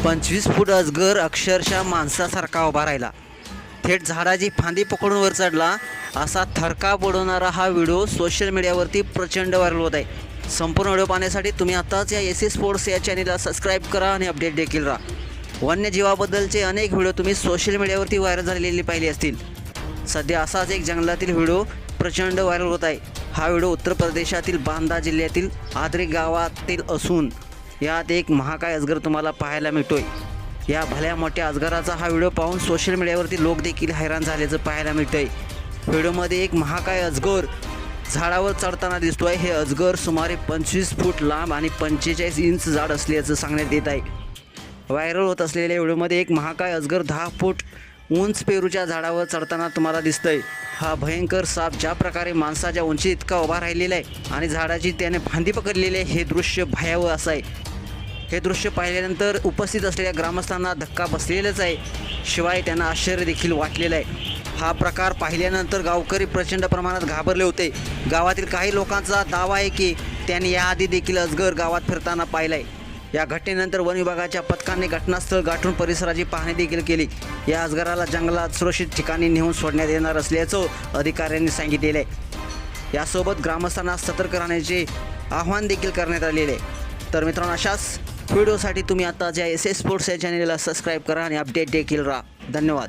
25 फूट अजगर अक्षरशः माणसासारखा उभा राहिला. थेट झाडाची फांदी पकडून वर चढला. असा थरकाप उडवणारा हा व्हिडिओ सोशल मीडियावरती प्रचंड व्हायरल होत आहे. संपूर्ण व्हिडिओ पाहण्यासाठी तुम्ही आताच या एस स्पोर्ट्स या चॅनलला सबस्क्राईब करा आणि अपडेट देखील राहा. वन्यजीवाबद्दलचे अनेक व्हिडिओ तुम्ही सोशल मीडियावरती व्हायरल झालेले पाहिले असतील. सध्या असाच एक जंगलातील व्हिडिओ प्रचंड व्हायरल होत आहे. हा व्हिडिओ उत्तर प्रदेशातील बांदा जिल्ह्यातील आद्रे गावातील असून यात एक महाकाय अजगर तुम्हाला पाहायला मिळतोय. या भल्या मोठ्या अजगराचा हा व्हिडिओ पाहून सोशल मीडियावरती लोक देखील हैराण झाल्याचं पाहायला मिळतंय. व्हिडिओमध्ये एक महाकाय अजगर झाडावर चढताना दिसतोय. हे अजगर सुमारे 25 फूट लांब आणि 45 इंच जाड असल्याचं सांगण्यात येत आहे. व्हायरल होत असलेल्या व्हिडिओमध्ये एक महाकाय अजगर 10 फूट उंच पेरूच्या झाडावर चढताना तुम्हाला दिसतंय. हा भयंकर साप ज्या प्रकारे माणसाच्या उंची इतका उभा राहिलेला आहे आणि झाडाची त्याने फांदी पकडलेली आहे, हे दृश्य भयावह असं आहे. हे दृश्य पाहिल्यानंतर उपस्थित असलेल्या ग्रामस्थांना धक्का बसलेलाच आहे. शिवाय त्यांना आश्चर्य देखील वाटलेलं आहे. हा प्रकार पाहिल्यानंतर गावकरी प्रचंड प्रमाणात घाबरले होते. गावातील काही लोकांचा दावा आहे की त्यांनी याआधी देखील अजगर गावात फिरताना पाहिला आहे. या घटनेनंतर वन विभागाच्या पथकाने घटनास्थळ गाठून परिसराची पाहणी देखील केली. या अजगराला जंगलात सुरक्षित ठिकाणी नेऊन सोडण्यात येणार असल्याचं अधिकाऱ्यांनी सांगितलेलं आहे. यासोबत ग्रामस्थांना सतर्क राहण्याचे आवाहन देखील करण्यात आलेले आहे. तर मित्रांनो, अशाच व्हिडिओसाठी तुम्ही आता एस स्पोर्ट्स या चॅनलला सबस्क्राईब करा आणि अपडेट देखील राहा. धन्यवाद.